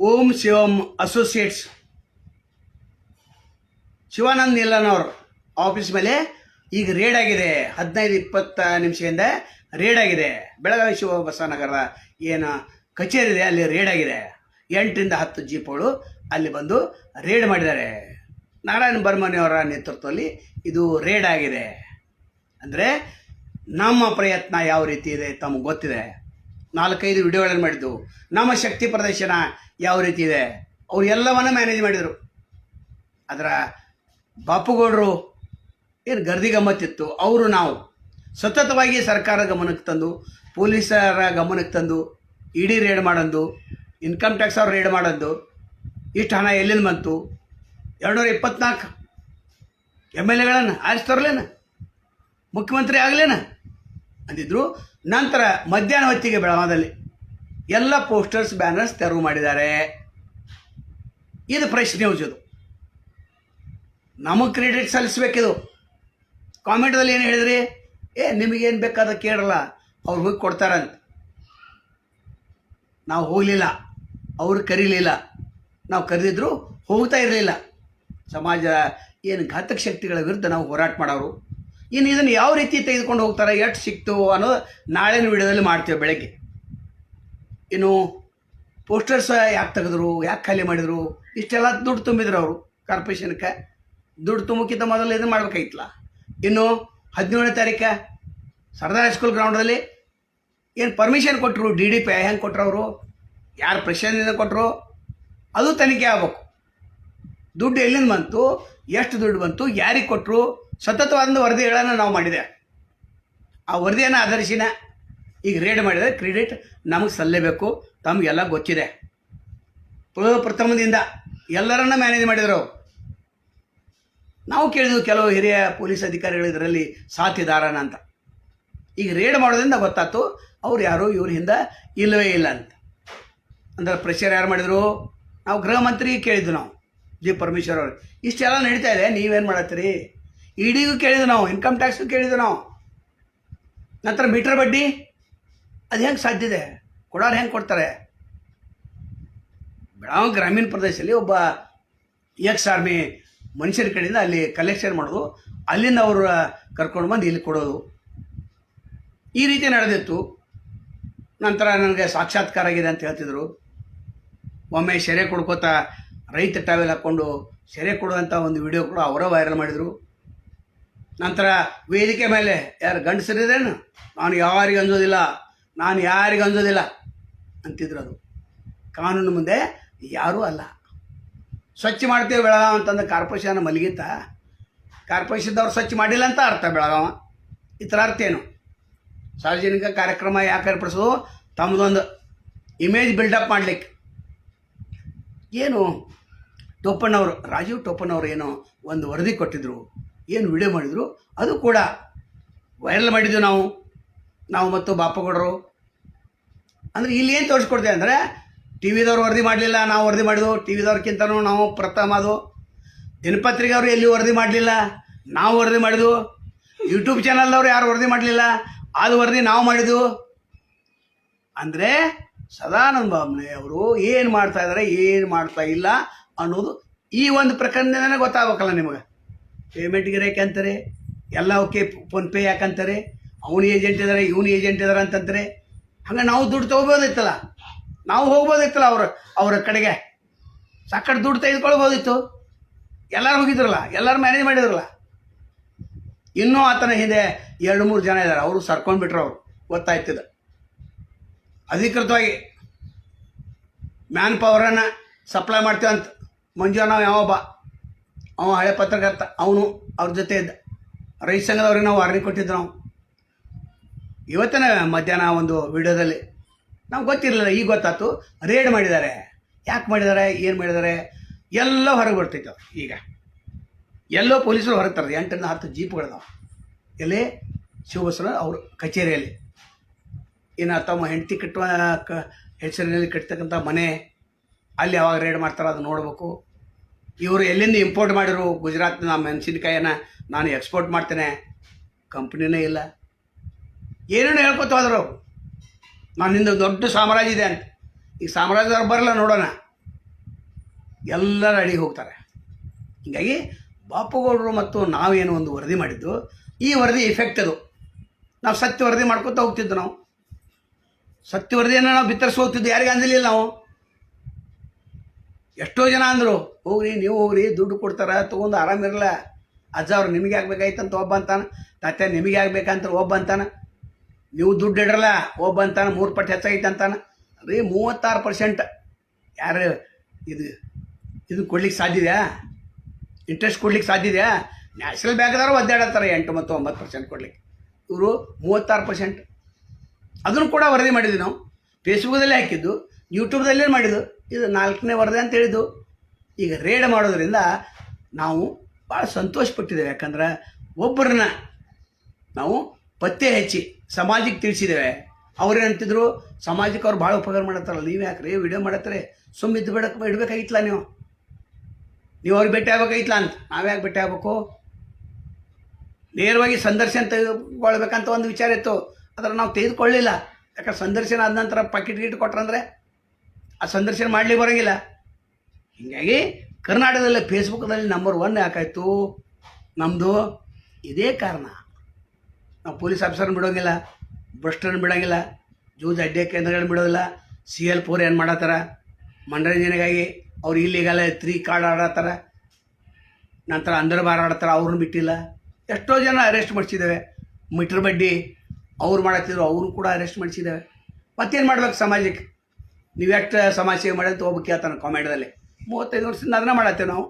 ಓಂ ಶಿವಂ associates Shivanand ನಿಲ್ಲನವ್ರ office ಮೇಲೆ ಈಗ raid ಆಗಿದೆ. 15-20 ನಿಮಿಷದಿಂದ ರೇಡ್ ಆಗಿದೆ. ಬೆಳಗಾವಿ ಶಿವಬಸವನಗರದ ಏನು ಕಚೇರಿ ಇದೆ ಅಲ್ಲಿ ರೇಡ್ ಆಗಿದೆ. 8ರಿಂದ 10 ಜೀಪ್ಗಳು ಅಲ್ಲಿ ಬಂದು ರೇಡ್ ಮಾಡಿದ್ದಾರೆ. ನಾರಾಯಣ ಬರ್ಮನಿಯವರ ನೇತೃತ್ವದಲ್ಲಿ ಇದು ರೇಡ್ ಆಗಿದೆ. ಅಂದರೆ ನಮ್ಮ ಪ್ರಯತ್ನ ಯಾವ ರೀತಿ ಇದೆ ತಮಗೆ ಗೊತ್ತಿದೆ. 4-5 ವಿಡಿಯೋಗಳನ್ನು ಮಾಡಿದ್ದು. ನಮ್ಮ ಶಕ್ತಿ ಪ್ರದರ್ಶನ ಯಾವ ರೀತಿ ಇದೆ ಅವ್ರು ಎಲ್ಲವನ್ನ ಮ್ಯಾನೇಜ್ ಮಾಡಿದರು. ಅದರ ಬಾಪುಗೌಡರು ಏನು ಗರ್ದಿ ಗಮ್ಮತ್ತಿತ್ತು, ಅವರು ನಾವು ಸತತವಾಗಿ ಸರ್ಕಾರ ಗಮನಕ್ಕೆ ತಂದು, ಪೊಲೀಸರ ಗಮನಕ್ಕೆ ತಂದು, ಇಡಿ ರೇಡ್ ಮಾಡೋದು, ಇನ್ಕಮ್ ಟ್ಯಾಕ್ಸ್ ಅವ್ರು ರೇಡ್ ಮಾಡೋದು, ಇಷ್ಟು ಹಣ ಎಲ್ಲಿಂದ ಬಂತು, 224 MLAಗಳನ್ನು ಆರಿಸ್ತರ್ಲೇನ, ಮುಖ್ಯಮಂತ್ರಿ ಆಗಲೇನ ಅಂದಿದ್ರು. ನಂತರ ಮಧ್ಯಾಹ್ನ ಹೊತ್ತಿಗೆ ಬೆಳಗಾವದಲ್ಲಿ ಎಲ್ಲ ಪೋಸ್ಟರ್ಸ್ ಬ್ಯಾನರ್ಸ್ ತೆರವು ಮಾಡಿದ್ದಾರೆ. ಇದು ಫ್ರೆಶ್ ನ್ಯೂಸ್. ಇದು ನಮಗೆ ಕ್ರೆಡಿಟ್ ಸಲ್ಲಿಸಬೇಕಿದು. ಕಾಮೆಂಟ್ದಲ್ಲಿ ಏನು ಹೇಳಿದ್ರಿ, ನಿಮಗೇನು ಬೇಕಾದ ಕೇಳಲ್ಲ, ಅವ್ರು ಹೋಗಿ ಕೊಡ್ತಾರಂತ. ನಾವು ಹೋಗಲಿಲ್ಲ, ಅವ್ರು ಕರೀಲಿಲ್ಲ, ನಾವು ಕರೆದಿದ್ರು ಹೋಗ್ತಾ ಇರಲಿಲ್ಲ. ಸಮಾಜ ಏನು ಘಾತಕ ಶಕ್ತಿಗಳ ವಿರುದ್ಧ ನಾವು ಹೋರಾಟ ಮಾಡೋರು. ಇನ್ನು ಇದನ್ನು ಯಾವ ರೀತಿ ತೆಗೆದುಕೊಂಡು ಹೋಗ್ತಾರೆ, ಎಷ್ಟು ಸಿಕ್ತು ಅನ್ನೋದು ನಾಳಿನ ವಿಡಿಯೋದಲ್ಲಿ ಮಾಡ್ತೇವೆ ಬೆಳಗ್ಗೆ. ಇನ್ನು ಪೋಸ್ಟರ್ಸ್ ಯಾಕೆ ತೆಗೆದ್ರು, ಯಾಕೆ ಖಾಲಿ ಮಾಡಿದರು, ಇಷ್ಟೆಲ್ಲ ದುಡ್ಡು ತುಂಬಿದ್ರು ಅವರು ಕಾರ್ಪೊರೇಷನ್ಗೆ. ದುಡ್ಡು ತುಂಬಕ್ಕಿಂತ ಮೊದಲು ಇದನ್ನು ಮಾಡ್ಬೇಕಾಗಿತ್ತಲ್ಲ. ಇನ್ನು 17ನೇ ತಾರೀಕು ಸರ್ದಾರ್ ಹೈಸ್ಕೂಲ್ ಗ್ರೌಂಡಲ್ಲಿ ಏನು ಪರ್ಮಿಷನ್ ಕೊಟ್ಟರು, DDP ಹೆಂಗೆ ಕೊಟ್ಟರು, ಅವರು ಯಾರು ಪ್ರೆಷರ್ನಿಂದ ಕೊಟ್ಟರು ಅದು ತನಿಖೆ ಆಗಬೇಕು. ದುಡ್ಡು ಎಲ್ಲಿಂದ ಬಂತು, ಎಷ್ಟು ದುಡ್ಡು ಬಂತು, ಯಾರಿಗೆ ಕೊಟ್ಟರು, ಸತತವಾದ ವರದಿಗಳನ್ನು ನಾವು ಮಾಡಿದೆ. ಆ ವರದಿಯನ್ನು ಆಧರಿಸಿನ ಈಗ ರೇಡ್ ಮಾಡಿದರೆ ಕ್ರೆಡಿಟ್ ನಮಗೆ ಸಲ್ಲಬೇಕು. ತಮಗೆಲ್ಲ ಗೊತ್ತಿದೆ. ಪ್ರಥಮದಿಂದ ಎಲ್ಲರನ್ನ ಮ್ಯಾನೇಜ್ ಮಾಡಿದರು. ನಾವು ಕೇಳಿದ್ವು ಕೆಲವು ಹಿರಿಯ ಪೊಲೀಸ್ ಅಧಿಕಾರಿಗಳು ಇದರಲ್ಲಿ ಸಾಥಿದಾರನ ಅಂತ. ಈಗ ರೇಡ್ ಮಾಡೋದ್ರಿಂದ ಗೊತ್ತಾಯ್ತು ಅವ್ರು ಯಾರು ಇವ್ರ ಹಿಂದೆ ಇಲ್ಲವೇ ಇಲ್ಲ ಅಂತ. ಅಂದ್ರೆ ಪ್ರೆಷರ್ ಯಾರು ಮಾಡಿದರು, ನಾವು ಗೃಹ ಮಂತ್ರಿ ಕೇಳಿದ್ವು, ನಾವು ಜಿ ಪರಮೇಶ್ವರ್ ಅವ್ರಿಗೆ. ಇಷ್ಟೆಲ್ಲ ನಡೀತಾ ಇದೆ, ನೀವೇನು ಮಾಡತ್ತೀರಿ? ಇಡಿಗೂ ಕೇಳಿದ್ವು ನಾವು, ಇನ್ಕಮ್ ಟ್ಯಾಕ್ಸ್ಗೂ ಕೇಳಿದ್ವು ನಾವು. ನಂತರ ಮೀಟರ್ ಬಡ್ಡಿ ಅದು ಹೆಂಗೆ ಸಾಧ್ಯ ಇದೆ, ಕೊಡೋರು ಹೆಂಗೆ ಕೊಡ್ತಾರೆ? ಬೆಳಗಾವಿ ಗ್ರಾಮೀಣ ಪ್ರದೇಶದಲ್ಲಿ ಒಬ್ಬ ಎಕ್ಸ್-ಆರ್ಮಿ ಮನುಷ್ಯರ ಕಡೆಯಿಂದ ಅಲ್ಲಿ ಕಲೆಕ್ಷನ್ ಮಾಡೋದು, ಅಲ್ಲಿಂದ ಅವರು ಕರ್ಕೊಂಡು ಬಂದು ಇಲ್ಲಿ ಕೊಡೋದು, ಈ ರೀತಿ ನಡೆದಿತ್ತು. ನಂತರ ನನಗೆ ಸಾಕ್ಷಾತ್ಕಾರ ಆಗಿದೆ ಅಂತ ಹೇಳ್ತಿದ್ರು. ಒಮ್ಮೆ ಸೆರೆ ಕೊಡ್ಕೋತಾ ರೈತ ಟಾವೆಲ್ ಹಾಕ್ಕೊಂಡು ಸೆರೆ ಕೊಡುವಂಥ ಒಂದು ವಿಡಿಯೋ ಕೂಡ ಅವರ ವೈರಲ್ ಮಾಡಿದರು. ನಂತರ ವೇದಿಕೆ ಮೇಲೆ ಯಾರು ಗಂಡಸರಿದೇನು, ನಾನು ಯಾರಿಗೆ ಅಂಜೋದಿಲ್ಲ, ನಾನು ಯಾರಿಗೆ ಅಂಜೋದಿಲ್ಲ ಅಂತಿದ್ರು. ಅದು ಕಾನೂನು ಮುಂದೆ ಯಾರೂ ಅಲ್ಲ. ಸ್ವಚ್ಛ ಮಾಡ್ತೇವೆ ಬೆಳಗಾವಿ ಅಂತಂದು ಕಾರ್ಪೊರೇಷನ್ ಮಲಗಿತ್ತ, ಕಾರ್ಪೊರೇಷನ್ದವ್ರು ಸ್ವಚ್ಛ ಮಾಡಿಲ್ಲ ಅಂತ ಅರ್ಥ ಬೆಳಗಾವ. ಈ ಥರ ಅರ್ಥ ಏನು? ಸಾರ್ವಜನಿಕ ಕಾರ್ಯಕ್ರಮ ಯಾಕೆ ಏರ್ಪಡಿಸೋದು, ತಮ್ಮದೊಂದು ಇಮೇಜ್ ಬಿಲ್ಡಪ್ ಮಾಡಲಿಕ್ಕೆ. ಏನು ಟೋಪಣ್ಣವರು, ರಾಜೀವ್ ಟೋಪಣ್ಣವರು ಏನೋ ಒಂದು ವರದಿ ಕೊಟ್ಟಿದ್ದರು, ಏನು ವಿಡಿಯೋ ಮಾಡಿದರು, ಅದು ಕೂಡ ವೈರಲ್ ಮಾಡಿದ್ವಿ ನಾವು ಮತ್ತು ಬಾಪಗೌಡರು. ಅಂದರೆ ಇಲ್ಲಿ ಏನು ತೋರಿಸ್ಕೊಡ್ತೇವೆ ಅಂದರೆ, ಟಿ ವಿದವ್ರು ವರದಿ ಮಾಡಲಿಲ್ಲ, ನಾವು ವರದಿ ಮಾಡಿದ್ವು. ಟಿ ವಿದವ್ರಿಗಿಂತನೂ ನಾವು ಪ್ರಥಮ. ಅದು ದಿನಪತ್ರಿಕೆ ಅವರು ಎಲ್ಲಿ ವರದಿ ಮಾಡಲಿಲ್ಲ, ನಾವು ವರದಿ ಮಾಡಿದ್ವು. ಯೂಟ್ಯೂಬ್ ಚಾನಲ್ದವ್ರು ಯಾರು ವರದಿ ಮಾಡಲಿಲ್ಲ, ಅದು ವರದಿ ನಾವು ಮಾಡಿದ್ವು. ಅಂದರೆ ಸದಾನಂದ ಬಾಬು ಅವರು ಏನು ಮಾಡ್ತಾ ಇದ್ದಾರೆ, ಏನು ಮಾಡ್ತಾ ಇಲ್ಲ ಅನ್ನೋದು ಈ ಒಂದು ಪ್ರಕರಣದಿಂದನೇ ಗೊತ್ತಾಗಬೇಕಲ್ಲ ನಿಮಗೆ. ಪೇಮೆಂಟ್ಗೆ ಯಾಕೆ ಅಂತಾರೆ, ಎಲ್ಲ ಓಕೆ, ಫೋನ್ಪೇ ಯಾಕಂತಾರೆ, ಅವನು ಏಜೆಂಟ್ ಇದ್ದಾರೆ, ಇವನು ಏಜೆಂಟ್ ಇದ್ದಾರೆ ಅಂತಂತಾರೆ. ಹಂಗೆ ನಾವು ದುಡ್ಡು ತೊಗೋಬೋದಿತ್ತಲ್ಲ, ನಾವು ಹೋಗ್ಬೋದಿತ್ತಲ್ಲ ಅವ್ರ ಕಡೆಗೆ, ಸಾಕಷ್ಟು ದುಡ್ಡು ತೆಗೆದುಕೊಳ್ಬೋದಿತ್ತು. ಎಲ್ಲರೂ ಹೋಗಿದ್ರಲ್ಲ, ಎಲ್ಲರೂ ಮ್ಯಾನೇಜ್ ಮಾಡಿದ್ರಲ್ಲ. ಇನ್ನೂ ಆತನ ಹಿಂದೆ 2-3 ಜನ ಇದ್ದಾರೆ, ಅವರು ಸರ್ಕೊಂಡ್ಬಿಟ್ರು. ಅವರು ಗೊತ್ತಾಯ್ತದ ಅಧಿಕೃತವಾಗಿ ಮ್ಯಾನ್ ಪವರನ್ನು ಸಪ್ಲೈ ಮಾಡ್ತೀವಂತ. ಮಂಜುನಾವ್ ಯಾವೊಬ್ಬ ಅವ ಹಳೆ ಪತ್ರಕರ್ತ, ಅವನು ಅವ್ರ ಜೊತೆ ಇದ್ದ. ರೈತ ಸಂಘದವ್ರಿಗೆ ನಾವು ವಾರ್ನಿಂಗ್ ಕೊಟ್ಟಿದ್ದು. ನಾವು ಇವತ್ತಿನ ಮಧ್ಯಾಹ್ನ ಒಂದು ವಿಡಿಯೋದಲ್ಲಿ ನಮ್ಗೆ ಗೊತ್ತಿರಲಿಲ್ಲ, ಈಗ ಗೊತ್ತಾಯ್ತು ರೇಡ್ ಮಾಡಿದ್ದಾರೆ. ಯಾಕೆ ಮಾಡಿದ್ದಾರೆ, ಏನು ಮಾಡಿದ್ದಾರೆ ಎಲ್ಲ ಹೊರಗೆ ಬರ್ತೈತೆ. ಈಗ ಎಲ್ಲೋ ಪೊಲೀಸರು ಹೊರಗೆ ತರೋದು. 8ರಿಂದ 10 ಜೀಪ್ಗಳಿದಾವೆ ಎಲ್ಲಿ, ಶಿವಬಸವ ಅವ್ರ ಕಚೇರಿಯಲ್ಲಿ. ಇನ್ನು ತಮ್ಮ ಹೆಂಡತಿ ಕಟ್ಟುವ ಹೆಸರಿನಲ್ಲಿ ಕಟ್ತಕ್ಕಂಥ ಮನೆ, ಅಲ್ಲಿ ಯಾವಾಗ ರೇಡ್ ಮಾಡ್ತಾರೋ ಅದು ನೋಡಬೇಕು. ಇವರು ಎಲ್ಲಿಂದ ಇಂಪೋರ್ಟ್ ಮಾಡಿರು, ಗುಜರಾತ್ನ ಮೆಣಸಿನ್ಕಾಯಿನ ನಾನು ಎಕ್ಸ್ಪೋರ್ಟ್ ಮಾಡ್ತೇನೆ, ಕಂಪ್ನಿನೇ ಇಲ್ಲ, ಏನೇನು ಹೇಳ್ಕೊತ ಹೋದ್ರು. ನಾನು ನಿಂದು ದೊಡ್ಡ ಸಾಮ್ರಾಜ್ಯ ಇದೆ ಅಂತ. ಈಗ ಸಾಮ್ರಾಜ್ಯದವ್ರು ಬರಲ್ಲ, ನೋಡೋಣ ಎಲ್ಲರ ಅಡಿಗೆ ಹೋಗ್ತಾರೆ. ಹೀಗಾಗಿ ಬಾಪುಗೌಡರು ಮತ್ತು ನಾವೇನು ಒಂದು ವರದಿ ಮಾಡಿದ್ದು, ಈ ವರದಿ ಎಫೆಕ್ಟ್ ಅದು. ನಾವು ಸತ್ಯ ವರದಿ ಮಾಡ್ಕೊತ ಹೋಗ್ತಿದ್ದು, ನಾವು ಸತ್ಯ ವರದಿಯನ್ನು ನಾವು ಬಿತ್ತರಿಸಿ ಹೋಗ್ತಿದ್ದು, ಯಾರಿಗೆ ಅಂಜಲಿಲ್ಲ ನಾವು. ಎಷ್ಟೋ ಜನ ಅಂದರು, ಹೋಗ್ರಿ ನೀವು ಹೋಗ್ರಿ, ದುಡ್ಡು ಕೊಡ್ತಾರೆ ತೊಗೊಂಡು ಆರಾಮಿರಲ್ಲ. ಅಜ್ಜ ಅವ್ರು ನಿಮಗೆ ಆಗ್ಬೇಕಾಯ್ತಂತ ಒಬ್ಬ ಅಂತಾನೆ, ತಾತ್ಯ ನಿಮಗೆ ಆಗ್ಬೇಕಂತ ಒಬ್ಬ ಅಂತಾನೆ, ನೀವು ದುಡ್ಡು ಇಡ್ರಲ್ಲ ಒಬ್ಬ ಅಂತಾನೆ, 3 ಪಟ್ಟು ಹೆಚ್ಚಾಗೈತೆ ಅಂತಾನೆ. ರೀ 36% ಯಾರು ಇದು ಕೊಡ್ಲಿಕ್ಕೆ ಸಾಧ್ಯದೆಯಾ? ಇಂಟ್ರೆಸ್ಟ್ ಕೊಡ್ಲಿಕ್ಕೆ ಸಾಧ್ಯದೆಯಾ? ನ್ಯಾಷನಲ್ ಬ್ಯಾಂಕ್ದವರು ಒದ್ದಾಡತ್ತಾರೆ 8 ಮತ್ತು 9% ಕೊಡ್ಲಿಕ್ಕೆ, ಇವರು 36%. ಅದನ್ನು ಕೂಡ ವರದಿ ಮಾಡಿದ್ವಿ ನಾವು, ಫೇಸ್ಬುಕ್ದಲ್ಲೇ ಹಾಕಿದ್ದು, ಯೂಟ್ಯೂಬ್ದಲ್ಲೇ ಮಾಡಿದ್ದು. ಇದು 4ನೇ ವರದಿ ಅಂತ ಹೇಳಿದ್ದು. ಈಗ ರೇಡ್ ಮಾಡೋದ್ರಿಂದ ನಾವು ಭಾಳ ಸಂತೋಷಪಟ್ಟಿದ್ದೇವೆ. ಯಾಕಂದ್ರೆ ಒಬ್ಬರನ್ನ ನಾವು ಪತ್ತೆ ಹಚ್ಚಿ ಸಮಾಜಕ್ಕೆ ತಿಳಿಸಿದ್ದೇವೆ. ಅವ್ರೇನಂತಿದ್ರು, ಸಮಾಜಕ್ಕೆ ಅವ್ರು ಭಾಳ ಉಪಕಾರ ಮಾಡತ್ತಾರಲ್ಲ, ನೀವು ಯಾಕ್ರಿ ವಿಡಿಯೋ ಮಾಡತ್ತಾರೆ, ಸುಮ್ಮ ಇಡಬೇಕಾಗಿತ್ತಲ್ಲ, ನೀವು ಅವ್ರಿಗೆ ಭೇಟಿ ಆಗ್ಬೇಕಾಗಿತ್ತಲ್ಲ ಅಂತ. ನಾವ್ಯಾಕೆ ಭೇಟಿ ಆಗ್ಬೇಕು? ನೇರವಾಗಿ ಸಂದರ್ಶನ ತೆಗೆದುಕೊಳ್ಬೇಕಂತ ಒಂದು ವಿಚಾರ ಇತ್ತು, ಅದರ ನಾವು ತೆಗೆದುಕೊಳ್ಳಿಲ್ಲ. ಯಾಕಂದ್ರೆ ಸಂದರ್ಶನ ಆದ ನಂತರ ಪಾಕೆಟ್ ಗೀಟ್ ಕೊಟ್ರಂದ್ರೆ ಆ ಸಂದರ್ಶನ ಮಾಡಲಿಕ್ಕೆ ಬರೋಂಗಿಲ್ಲ. ಹೀಗಾಗಿ ಕರ್ನಾಟಕದಲ್ಲಿ ಫೇಸ್ಬುಕ್ದಲ್ಲಿ ನಂಬರ್ 1 ಯಾಕಾಯಿತು ನಮ್ಮದು? ಇದೇ ಕಾರಣ. ನಾವು ಪೊಲೀಸ್ ಆಫೀಸರ್ನ ಬಿಡೋಂಗಿಲ್ಲ, ಭ್ರಷ್ಟರನ್ನ ಬಿಡೋಂಗಿಲ್ಲ, ಜೂಜ್ ಅಡ್ಡೆ ಕೇಂದ್ರಗಳನ್ನ ಬಿಡೋದಿಲ್ಲ. CL4 ಏನು ಮಾಡತ್ತಾರ ಮನರಂಜನೆಗಾಗಿ, ಅವ್ರು ಇಲ್ಲಿಗೆಲ್ಲ 3 ಕಾರ್ಡ್ ಆಡತ್ತಾರ, ನಂತರ ಅಂದರ್ ಬಾರ್ ಆಡ್ತಾರೆ, ಅವ್ರನ್ನ ಬಿಟ್ಟಿಲ್ಲ. ಎಷ್ಟೋ ಜನ ಅರೆಸ್ಟ್ ಮಾಡಿಸಿದ್ದೇವೆ. ಮೀಟ್ರ್ ಬಡ್ಡಿ ಅವ್ರು ಮಾಡತ್ತಿದ್ರು, ಅವ್ರನ್ನ ಕೂಡ ಅರೆಸ್ಟ್ ಮಾಡಿಸಿದ್ದೇವೆ. ಮತ್ತೇನು ಮಾಡ್ಬೇಕು ಸಮಾಜಕ್ಕೆ? ನೀವು ಎಷ್ಟು ಸಮಾಜ ಸೇವೆ ಮಾಡೋದು ಒಬ್ಬ ಕೇಳ್ತಾನೆ ಕಾಮೆಂಟ್ದಲ್ಲಿ. 35 ವರ್ಷದಿಂದ ಅದನ್ನ ಮಾಡತ್ತೇವೆ ನಾವು.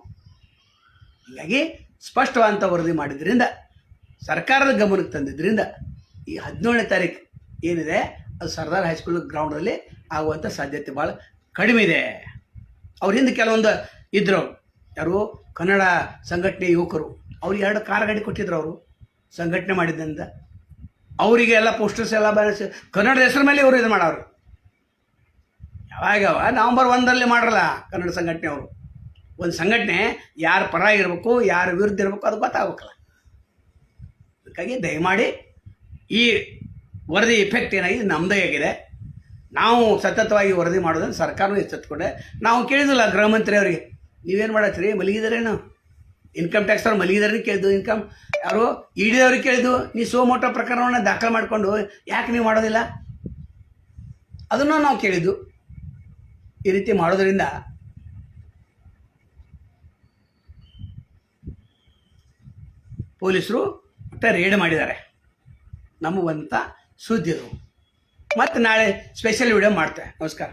ಹೀಗಾಗಿ ಸ್ಪಷ್ಟವಾದಂಥ ವರದಿ ಮಾಡಿದ್ರಿಂದ, ಸರ್ಕಾರದ ಗಮನಕ್ಕೆ ತಂದಿದ್ದರಿಂದ ಈ 17ನೇ ತಾರೀಕು ಏನಿದೆ ಅದು ಸರ್ದಾರ್ ಹೈಸ್ಕೂಲ್ ಗ್ರೌಂಡಲ್ಲಿ ಆಗುವಂಥ ಸಾಧ್ಯತೆ ಭಾಳ ಕಡಿಮೆ ಇದೆ. ಅವ್ರ ಹಿಂದೆ ಕೆಲವೊಂದು ಇದ್ದರು, ಯಾರು ಕನ್ನಡ ಸಂಘಟನೆ ಯುವಕರು, ಅವ್ರಿಗೆ 2 ಕಾರ್ ಗಾಡಿ ಕೊಟ್ಟಿದ್ರು. ಅವರು ಸಂಘಟನೆ ಮಾಡಿದ್ದರಿಂದ ಅವರಿಗೆ ಎಲ್ಲ ಪೋಸ್ಟರ್ಸ್ ಎಲ್ಲ ಬರೆಸಿ ಕನ್ನಡದ ಹೆಸರ ಮೇಲೆ ಇವರು ಇದು ಮಾಡೋರು. ಯಾವಾಗ ನವಂಬರ್ 1ರಲ್ಲಿ ಮಾಡ್ರಲ್ಲ ಕನ್ನಡ ಸಂಘಟನೆ ಅವರು. ಒಂದು ಸಂಘಟನೆ ಯಾರ ಪರ ಇರಬೇಕು, ಯಾರ ವಿರುದ್ಧ ಇರಬೇಕು ಅದು ಗೊತ್ತಾಗಬೇಕಲ್ಲ. ಅದಕ್ಕಾಗಿ ದಯಮಾಡಿ ಈ ವರದಿ ಇಫೆಕ್ಟ್ ಏನಾಗಿದೆ ನಮ್ಮದೇ ಆಗಿದೆ. ನಾವು ಸತತವಾಗಿ ವರದಿ ಮಾಡೋದನ್ನು ಸರ್ಕಾರನೂ ಎಚ್ಚೆತ್ತುಕೊಂಡೆ. ನಾವು ಕೇಳಿದಿಲ್ಲ ಗೃಹ ಮಂತ್ರಿ ಅವರಿಗೆ, ನೀವೇನು ಮಾಡತ್ತೀರಿ, ಮಲಗಿದಾರೇನು? ಇನ್ಕಮ್ ಟ್ಯಾಕ್ಸ್ ಅವ್ರು ಮಲಗಿದಾರೆ ಕೇಳಿದ್ದು, ಇನ್ಕಮ್ ಯಾರು ED ಅವ್ರಿಗೆ ಕೇಳಿದ್ದು, ನೀವು ಸೋಮೋಟೋ ಪ್ರಕರಣವನ್ನು ದಾಖಲೆ ಮಾಡಿಕೊಂಡು ಯಾಕೆ ನೀವು ಮಾಡೋದಿಲ್ಲ? ಅದನ್ನು ನಾವು ಕೇಳಿದ್ದು. ಈ ರೀತಿ ಮಾಡೋದ್ರಿಂದ ಪೊಲೀಸರು ಮತ್ತೆ ರೇಡ್ ಮಾಡಿದ್ದಾರೆ ನಮಗಂತ ಸುದ್ದಿ ಅದು. ಮತ್ತು ನಾಳೆ ಸ್ಪೆಷಲ್ ವಿಡಿಯೋ ಮಾಡ್ತೇವೆ. ನಮಸ್ಕಾರ.